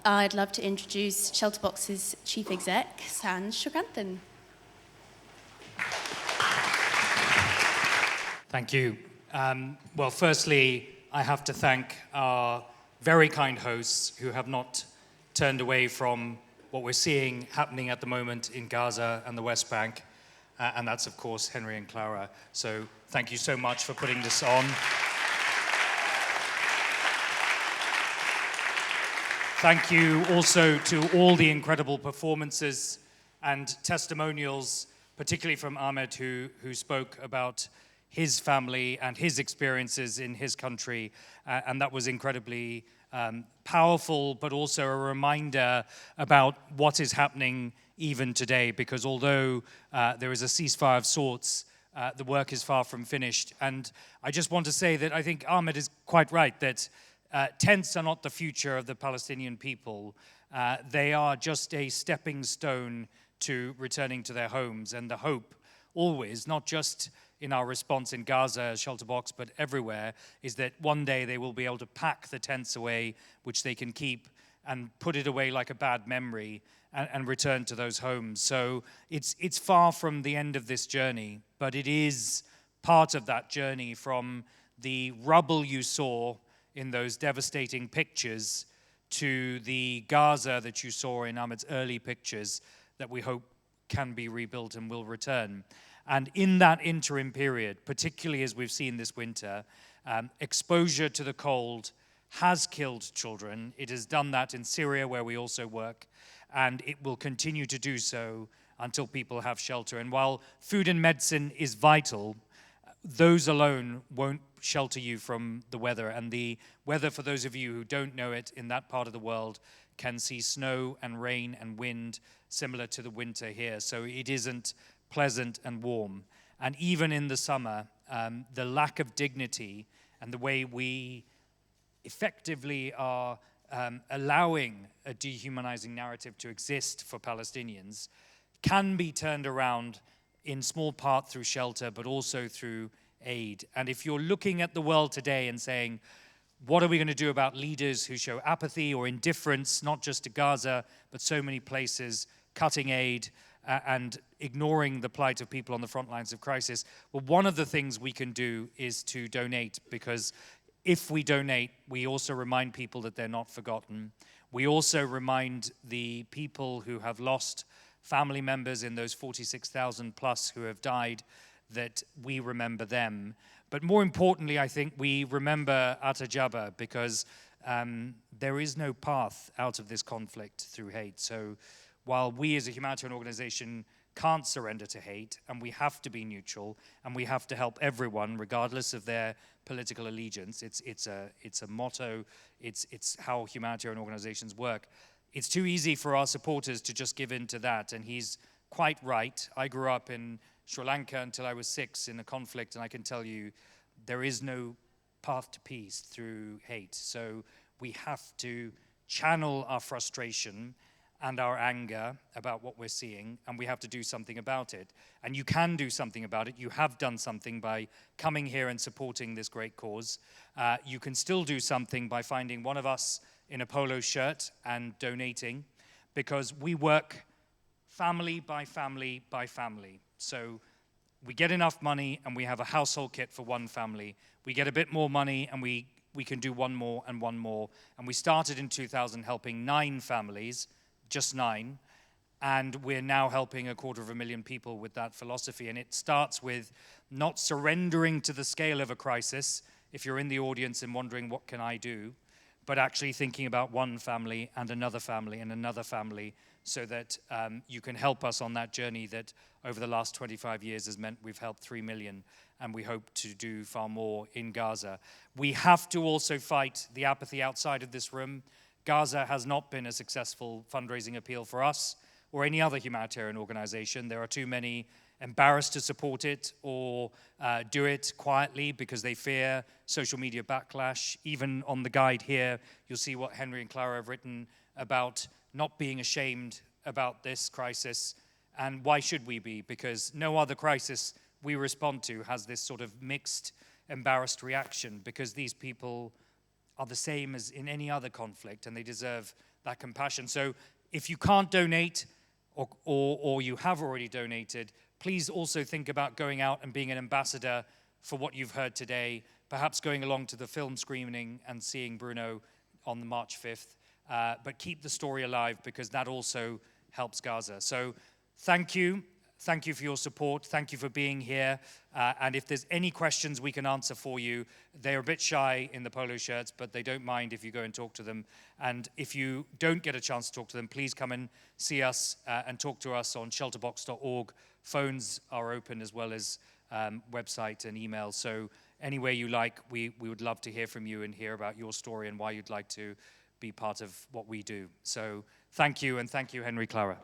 I'd love to introduce ShelterBox's Chief Exec, Sanj Srikanthan. Thank you. Well, firstly, I have to thank our very kind hosts who have not turned away from what we're seeing happening at the moment in Gaza and the West Bank. And that's, of course, Henry and Clara. So thank you so much for putting this on. Thank you also to all the incredible performances and testimonials, particularly from Ahmed, who spoke about his family and his experiences in his country. And that was incredibly powerful, but also a reminder about what is happening even today, because although there is a ceasefire of sorts, the work is far from finished. And I just want to say that I think Ahmed is quite right, that tents are not the future of the Palestinian people. They are just a stepping stone to returning to their homes. And the hope always, not just in our response in Gaza, ShelterBox, but everywhere, is that one day they will be able to pack the tents away, which they can keep, and put it away like a bad memory, and return to those homes. So it's far from the end of this journey, but it is part of that journey from the rubble you saw in those devastating pictures to the Gaza that you saw in Ahmed's early pictures that we hope can be rebuilt and will return. And in that interim period, particularly as we've seen this winter, exposure to the cold has killed children. It has done that in Syria, where we also work, and it will continue to do so until people have shelter. And while food and medicine is vital, those alone won't shelter you from the weather. And the weather, for those of you who don't know it, in that part of the world can see snow and rain and wind similar to the winter here. So it isn't pleasant and warm. And even in the summer, the lack of dignity and the way we effectively are allowing a dehumanizing narrative to exist for Palestinians can be turned around in small part through shelter, but also through aid. And if you're looking at the world today and saying, what are we going to do about leaders who show apathy or indifference, not just to Gaza, but so many places, cutting aid and ignoring the plight of people on the front lines of crisis? Well, one of the things we can do is to donate, because if we donate, we also remind people that they're not forgotten. We also remind the people who have lost family members in those 46,000 plus who have died that we remember them. But more importantly, I think we remember Atta Jabba, because there is no path out of this conflict through hate. So while we as a humanitarian organization can't surrender to hate, and we have to be neutral, and we have to help everyone regardless of their political allegiance, it's a motto, it's how humanitarian organizations work. It's too easy for our supporters to just give in to that, and he's quite right. I grew up in Sri Lanka until I was 6 in a conflict, and I can tell you there is no path to peace through hate. So we have to channel our frustration and our anger about what we're seeing, and we have to do something about it. And you can do something about it. You have done something by coming here and supporting this great cause. You can still do something by finding one of us in a polo shirt and donating, because we work family by family by family. So we get enough money and we have a household kit for one family. We get a bit more money and we can do one more and one more. And we started in 2000 helping 9 families, just 9, and we're now helping 250,000 people with that philosophy. And it starts with not surrendering to the scale of a crisis, if you're in the audience and wondering, what can I do? But actually thinking about one family and another family and another family, so that you can help us on that journey that over the last 25 years has meant we've helped 3 million, and we hope to do far more in Gaza. We have to also fight the apathy outside of this room. Gaza has not been a successful fundraising appeal for us or any other humanitarian organization. There are too many embarrassed to support it or do it quietly because they fear social media backlash. Even on the guide here, you'll see what Henry and Clara have written about not being ashamed about this crisis. And why should we be? Because no other crisis we respond to has this sort of mixed, embarrassed reaction, because these people are the same as in any other conflict, and they deserve that compassion. So if you can't donate or you have already donated, please also think about going out and being an ambassador for what you've heard today, perhaps going along to the film screening and seeing Bruno on the March 5th. But keep the story alive, because that also helps Gaza. So thank you. Thank you for your support. Thank you for being here. And if there's any questions we can answer for you, they're a bit shy in the polo shirts, but they don't mind if you go and talk to them. And if you don't get a chance to talk to them, please come and see us and talk to us on shelterbox.org. Phones are open, as well as website and email. So any way you like, we would love to hear from you and hear about your story and why you'd like to be part of what we do. So thank you, and thank you, Henry Clara.